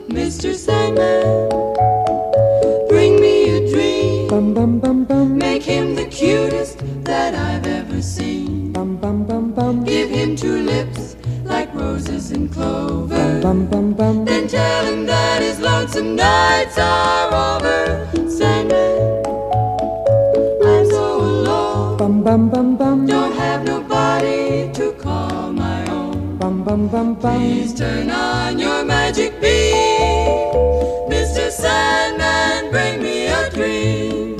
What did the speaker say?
Mr. Sandman, bring me a dream. Make him the cutest that I've ever seen. Give him two lips like roses and clover. Then tell him that his lonesome nights are over. Sandman, I'm so alone. Don't have nobody to call my own. Please turn on your magic beam. Mr. Sandman, bring me a dream.